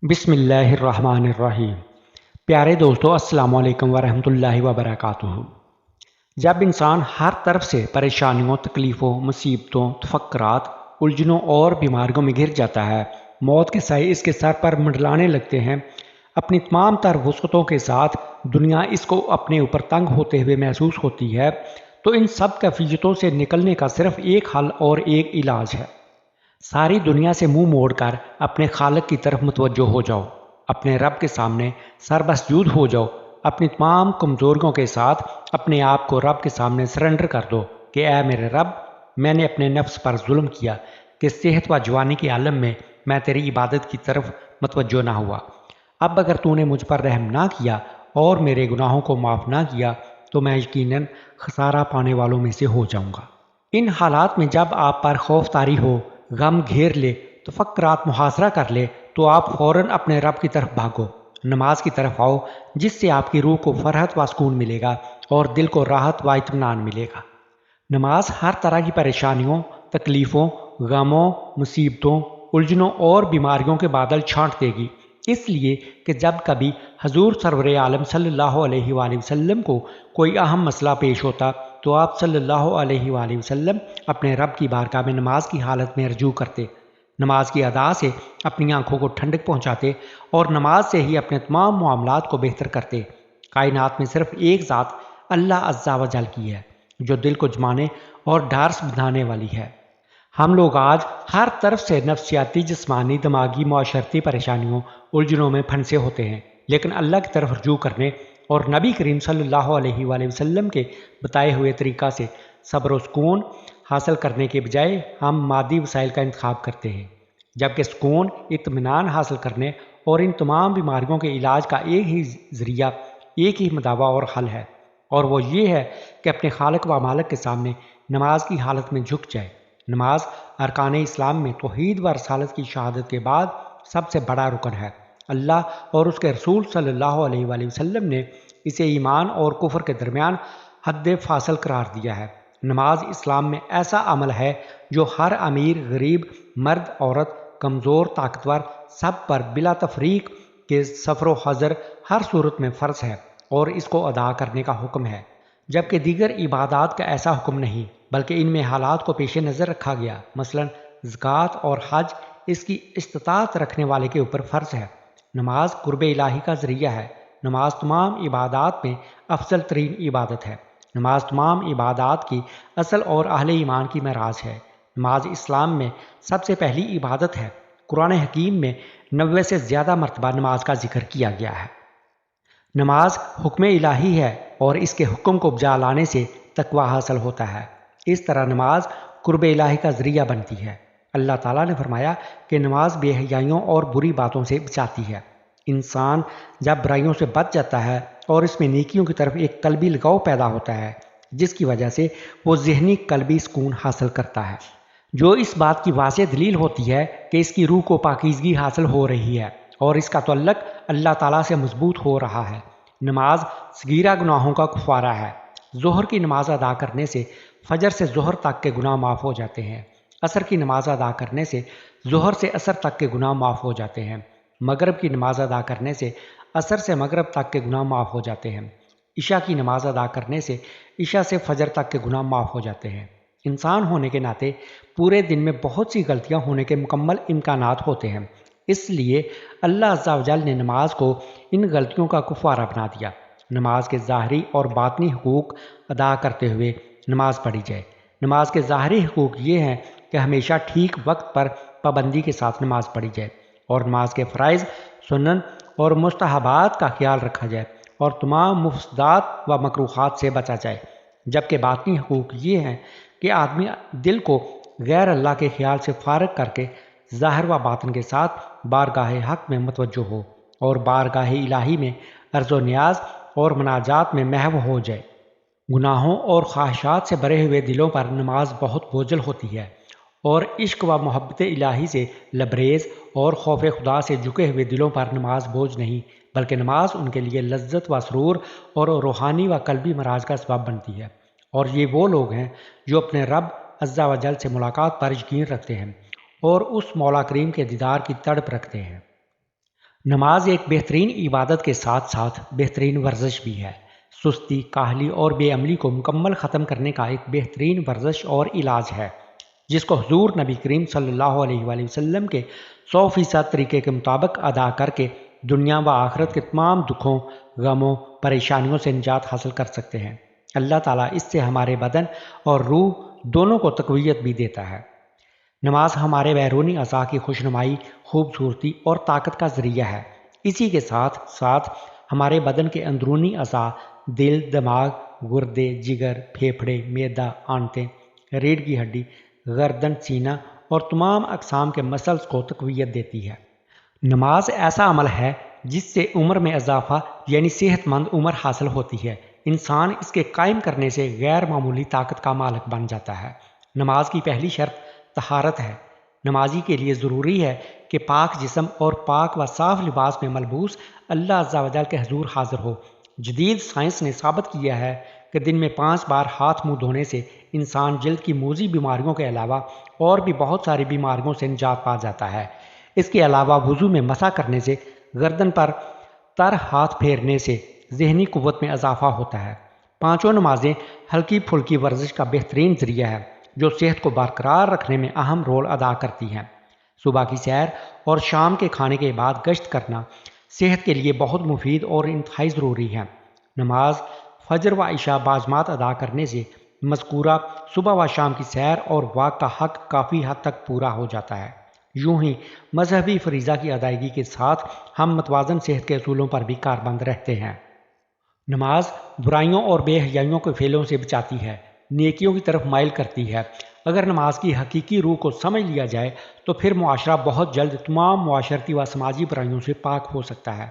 بسم اللہ الرحمن الرحیم۔ پیارے دوستو، السلام علیکم ورحمۃ اللہ وبرکاتہ۔ جب انسان ہر طرف سے پریشانیوں، تکلیفوں، مصیبتوں، تفکرات، الجھنوں اور بیماریوں میں گر جاتا ہے، موت کے سائے اس کے سر پر منڈلانے لگتے ہیں، اپنی تمام تر وسعتوں کے ساتھ دنیا اس کو اپنے اوپر تنگ ہوتے ہوئے محسوس ہوتی ہے، تو ان سب کیفیتوں سے نکلنے کا صرف ایک حل اور ایک علاج ہے۔ ساری دنیا سے منہ موڑ کر اپنے خالق کی طرف متوجہ ہو جاؤ، اپنے رب کے سامنے سر بسجود ہو جاؤ، اپنی تمام کمزوریوں کے ساتھ اپنے آپ کو رب کے سامنے سرنڈر کر دو کہ اے میرے رب، میں نے اپنے نفس پر ظلم کیا کہ صحت و جوانی کے عالم میں میں تیری عبادت کی طرف متوجہ نہ ہوا۔ اب اگر تو نے مجھ پر رحم نہ کیا اور میرے گناہوں کو معاف نہ کیا تو میں یقیناً خسارہ پانے والوں میں سے ہو جاؤں گا۔ ان حالات میں جب آپ پر خوف طاری ہو، غم گھیر لے، تفکرات محاصرہ کر لے، تو آپ فوراً اپنے رب کی طرف بھاگو، نماز کی طرف آؤ، جس سے آپ کی روح کو فرحت و سکون ملے گا اور دل کو راحت و اطمینان ملے گا۔ نماز ہر طرح کی پریشانیوں، تکلیفوں، غموں، مصیبتوں، الجھنوں اور بیماریوں کے بادل چھانٹ دے گی، اس لیے کہ جب کبھی حضور سرور عالم صلی اللہ علیہ وآلہ وسلم کو کوئی اہم مسئلہ پیش ہوتا تو آپ صلی اللہ علیہ وآلہ وسلم اپنے رب کی بارگاہ میں نماز کی حالت میں رجوع کرتے، نماز کی ادا سے اپنی آنکھوں کو ٹھنڈک پہنچاتے اور نماز سے ہی اپنے تمام معاملات کو بہتر کرتے۔ کائنات میں صرف ایک ذات اللہ عز و جل کی ہے، جو دل کو جمانے اور ڈھارس بندھانے والی ہے۔ ہم لوگ آج ہر طرف سے نفسیاتی، جسمانی، دماغی، معاشرتی پریشانیوں، الجھنوں میں پھنسے ہوتے ہیں، لیکن اللہ کی طرف رجوع کرنے اور نبی کریم صلی اللہ علیہ وآلہ وسلم کے بتائے ہوئے طریقہ سے صبر و سکون حاصل کرنے کے بجائے ہم مادی وسائل کا انتخاب کرتے ہیں، جبکہ سکون، اطمینان حاصل کرنے اور ان تمام بیماریوں کے علاج کا ایک ہی ذریعہ، ایک ہی مداوا اور حل ہے، اور وہ یہ ہے کہ اپنے خالق و مالک کے سامنے نماز کی حالت میں جھک جائے۔ نماز ارکان اسلام میں توحید و رسالت کی شہادت کے بعد سب سے بڑا رکن ہے۔ اللہ اور اس کے رسول صلی اللہ علیہ وآلہ وسلم نے اسے ایمان اور کفر کے درمیان حد فاصل قرار دیا ہے۔ نماز اسلام میں ایسا عمل ہے جو ہر امیر، غریب، مرد، عورت، کمزور، طاقتور، سب پر بلا تفریق کے سفر و حضر ہر صورت میں فرض ہے اور اس کو ادا کرنے کا حکم ہے، جبکہ دیگر عبادات کا ایسا حکم نہیں، بلکہ ان میں حالات کو پیش نظر رکھا گیا۔ مثلا زکوٰۃ اور حج اس کی استطاعت رکھنے والے کے اوپر فرض ہے۔ نماز قرب الہی کا ذریعہ ہے۔ نماز تمام عبادات میں افضل ترین عبادت ہے۔ نماز تمام عبادات کی اصل اور اہل ایمان کی معراج ہے۔ نماز اسلام میں سب سے پہلی عبادت ہے۔ قرآن حکیم میں 90 سے زیادہ مرتبہ نماز کا ذکر کیا گیا ہے۔ نماز حکم الہی ہے اور اس کے حکم کو بجا لانے سے تقوی حاصل ہوتا ہے۔ اس طرح نماز قرب الہی کا ذریعہ بنتی ہے۔ اللہ تعالیٰ نے فرمایا کہ نماز بے حیائیوں اور بری باتوں سے بچاتی ہے۔ انسان جب برائیوں سے بچ جاتا ہے اور اس میں نیکیوں کی طرف ایک قلبی لگاؤ پیدا ہوتا ہے، جس کی وجہ سے وہ ذہنی قلبی سکون حاصل کرتا ہے، جو اس بات کی واضح دلیل ہوتی ہے کہ اس کی روح کو پاکیزگی حاصل ہو رہی ہے اور اس کا تعلق اللہ تعالیٰ سے مضبوط ہو رہا ہے۔ نماز صغیرہ گناہوں کا کفارہ ہے۔ ظہر کی نماز ادا کرنے سے فجر سے ظہر تک کے گناہ معاف ہو جاتے ہیں۔ عصر کی نماز ادا کرنے سے ظہر سے عصر تک کے گناہ معاف ہو جاتے ہیں۔ مغرب کی نماز ادا کرنے سے عصر سے مغرب تک کے گناہ معاف ہو جاتے ہیں۔ عشاء کی نماز ادا کرنے سے عشاء سے فجر تک کے گناہ معاف ہو جاتے ہیں۔ انسان ہونے کے ناطے پورے دن میں بہت سی غلطیاں ہونے کے مکمل امکانات ہوتے ہیں، اس لیے اللہ عز و جل نے نماز کو ان غلطیوں کا کفارہ بنا دیا۔ نماز کے ظاہری اور باطنی حقوق ادا کرتے ہوئے نماز پڑھی جائے۔ نماز کے ظاہری حقوق یہ ہیں کہ ہمیشہ ٹھیک وقت پر پابندی کے ساتھ نماز پڑھی جائے اور نماز کے فرائض، سنن اور مستحبات کا خیال رکھا جائے اور تمام مفسدات و مکروہات سے بچا جائے، جبکہ باطنی حقوق یہ ہیں کہ آدمی دل کو غیر اللہ کے خیال سے فارغ کر کے ظاہر و باطن کے ساتھ بارگاہ حق میں متوجہ ہو اور بارگاہ الہی میں عرض و نیاز اور مناجات میں محو ہو جائے۔ گناہوں اور خواہشات سے بھرے ہوئے دلوں پر نماز بہت بوجھل ہوتی ہے، اور عشق و محبت الہی سے لبریز اور خوف خدا سے جھکے ہوئے دلوں پر نماز بوجھ نہیں، بلکہ نماز ان کے لیے لذت و سرور اور روحانی و قلبی معراج کا سبب بنتی ہے۔ اور یہ وہ لوگ ہیں جو اپنے رب عز و جل سے ملاقات پر یقین رکھتے ہیں اور اس مولا کریم کے دیدار کی تڑپ رکھتے ہیں۔ نماز ایک بہترین عبادت کے ساتھ ساتھ بہترین ورزش بھی ہے۔ سستی، کاہلی اور بے عملی کو مکمل ختم کرنے کا ایک بہترین ورزش اور علاج ہے، جس کو حضور نبی کریم صلی اللہ علیہ وآلہ وسلم کے 100% طریقے کے مطابق ادا کر کے دنیا و آخرت کے تمام دکھوں، غموں، پریشانیوں سے نجات حاصل کر سکتے ہیں۔ اللہ تعالیٰ اس سے ہمارے بدن اور روح دونوں کو تقویت بھی دیتا ہے۔ نماز ہمارے بیرونی اعضاء کی خوشنمائی، خوبصورتی اور طاقت کا ذریعہ ہے۔ اسی کے ساتھ ساتھ ہمارے بدن کے اندرونی اعضاء، دل، دماغ، گردے، جگر، پھیپھڑے، معدہ، آنتیں، ریڑھ کی ہڈی، گردن، سینہ اور تمام اقسام کے مسلز کو تقویت دیتی ہے۔ نماز ایسا عمل ہے جس سے عمر میں اضافہ یعنی صحت مند عمر حاصل ہوتی ہے۔ انسان اس کے قائم کرنے سے غیر معمولی طاقت کا مالک بن جاتا ہے۔ نماز کی پہلی شرط طہارت ہے۔ نمازی کے لیے ضروری ہے کہ پاک جسم اور پاک و صاف لباس میں ملبوس اللہ عز و جل کے حضور حاضر ہو۔ جدید سائنس نے ثابت کیا ہے کہ دن میں 5 بار ہاتھ منہ دھونے سے انسان جلد کی موذی بیماریوں کے علاوہ اور بھی بہت ساری بیماریوں سے نجات پا جاتا ہے۔ اس کے علاوہ وضو میں مسح کرنے سے، گردن پر تر ہاتھ پھیرنے سے ذہنی قوت میں اضافہ ہوتا ہے۔ 5 نمازیں ہلکی پھلکی ورزش کا بہترین ذریعہ ہے جو صحت کو برقرار رکھنے میں اہم رول ادا کرتی ہیں۔ صبح کی سیر اور شام کے کھانے کے بعد گشت کرنا صحت کے لیے بہت مفید اور انتہائی ضروری ہے۔ نماز فجر و عشاء باجماعت ادا کرنے سے مذکورہ صبح و شام کی سیر اور واک کا حق کافی حد تک پورا ہو جاتا ہے۔ یوں ہی مذہبی فریضہ کی ادائیگی کے ساتھ ہم متوازن صحت کے اصولوں پر بھی کاربند رہتے ہیں۔ نماز برائیوں اور بے حیائیوں کے فعلوں سے بچاتی ہے، نیکیوں کی طرف مائل کرتی ہے۔ اگر نماز کی حقیقی روح کو سمجھ لیا جائے تو پھر معاشرہ بہت جلد تمام معاشرتی و سماجی برائیوں سے پاک ہو سکتا ہے۔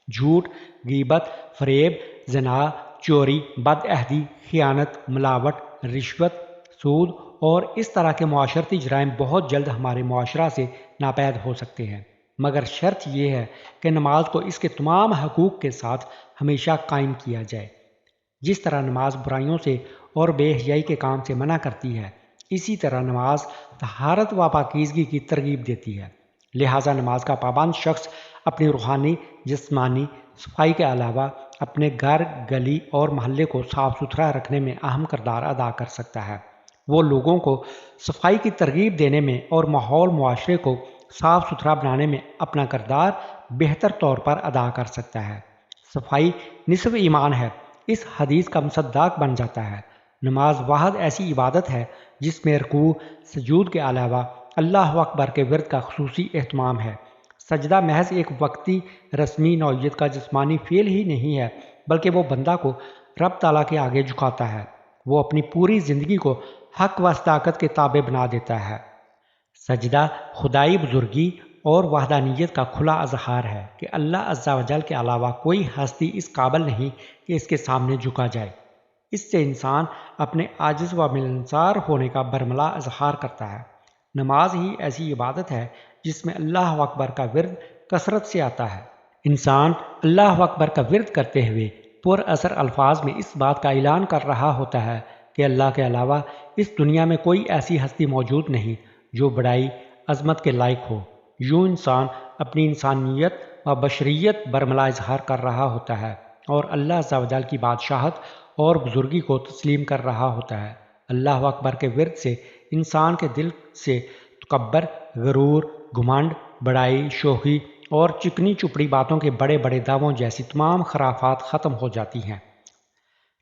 جھوٹ، غیبت، فریب، زنا، چوری، بد عہدی، خیانت، ملاوٹ، رشوت، سود اور اس طرح کے معاشرتی جرائم بہت جلد ہمارے معاشرہ سے ناپید ہو سکتے ہیں، مگر شرط یہ ہے کہ نماز کو اس کے تمام حقوق کے ساتھ ہمیشہ قائم کیا جائے۔ جس طرح نماز برائیوں سے اور بے حیائی کے کام سے منع کرتی ہے، اسی طرح نماز طہارت و پاکیزگی کی ترغیب دیتی ہے۔ لہٰذا نماز کا پابند شخص اپنی روحانی، جسمانی صفائی کے علاوہ اپنے گھر، گلی اور محلے کو صاف ستھرا رکھنے میں اہم کردار ادا کر سکتا ہے۔ وہ لوگوں کو صفائی کی ترغیب دینے میں اور ماحول معاشرے کو صاف ستھرا بنانے میں اپنا کردار بہتر طور پر ادا کر سکتا ہے۔ صفائی نصف ایمان ہے، اس حدیث کا مصداق بن جاتا ہے۔ نماز واحد ایسی عبادت ہے جس میں رکوع، سجود کے علاوہ اللہ اکبر کے ورد کا خصوصی اہتمام ہے۔ سجدہ محض ایک وقتی رسمی نوعیت کا جسمانی فعل ہی نہیں ہے، بلکہ وہ بندہ کو رب تعالیٰ کے آگے جھکاتا ہے۔ وہ اپنی پوری زندگی کو حق و صداقت کے تابع بنا دیتا ہے۔ سجدہ خدائی بزرگی اور وحدانیت کا کھلا اظہار ہے کہ اللہ عز و جل کے علاوہ کوئی ہستی اس قابل نہیں کہ اس کے سامنے جھکا جائے۔ اس سے انسان اپنے عاجز و ملنسار ہونے کا برملا اظہار کرتا ہے۔ نماز ہی ایسی عبادت ہے جس میں اللہ اکبر کا ورد کثرت سے آتا ہے۔ انسان اللہ اکبر کا ورد کرتے ہوئے پر اثر الفاظ میں اس بات کا اعلان کر رہا ہوتا ہے کہ اللہ کے علاوہ اس دنیا میں کوئی ایسی ہستی موجود نہیں جو بڑائی، عظمت کے لائق ہو۔ یوں انسان اپنی انسانیت و بشریت برملا اظہار کر رہا ہوتا ہے اور اللہ عز و جل کی بادشاہت اور بزرگی کو تسلیم کر رہا ہوتا ہے۔ اللہ اکبر کے ورد سے انسان کے دل سے تکبر، غرور، گھمنڈ، بڑائی، شوخی اور چکنی چپڑی باتوں کے بڑے بڑے دعووں جیسی تمام خرافات ختم ہو جاتی ہیں۔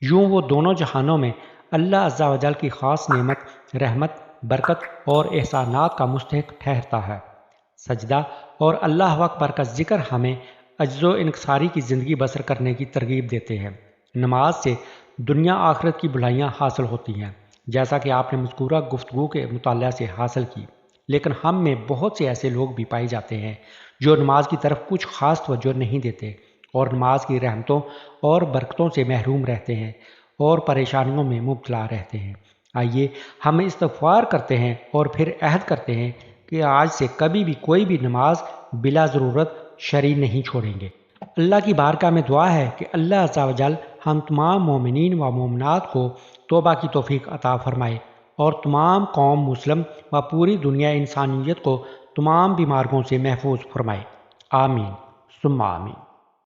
یوں وہ دونوں جہانوں میں اللہ عز و جل کی خاص نعمت، رحمت، برکت اور احسانات کا مستحق ٹھہرتا ہے۔ سجدہ اور اللہ اکبر کا ذکر ہمیں عجز و انکساری کی زندگی بسر کرنے کی ترغیب دیتے ہیں۔ نماز سے دنیا آخرت کی بھلائیاں حاصل ہوتی ہیں، جیسا کہ آپ نے مذکورہ گفتگو کے مطالعہ سے حاصل کی، لیکن ہم میں بہت سے ایسے لوگ بھی پائے جاتے ہیں جو نماز کی طرف کچھ خاص توجہ نہیں دیتے اور نماز کی رحمتوں اور برکتوں سے محروم رہتے ہیں اور پریشانیوں میں مبتلا رہتے ہیں۔ آئیے ہم استغفار کرتے ہیں اور پھر عہد کرتے ہیں کہ آج سے کبھی بھی کوئی بھی نماز بلا ضرورت شرعی نہیں چھوڑیں گے۔ اللہ کی بارگاہ میں دعا ہے کہ اللہ عز و جل ہم تمام مومنین و مومنات کو توبہ کی توفیق عطا فرمائے اور تمام قوم مسلم و پوری دنیا انسانیت کو تمام بیماریوں سے محفوظ فرمائے۔ آمین۔ ثم آمین۔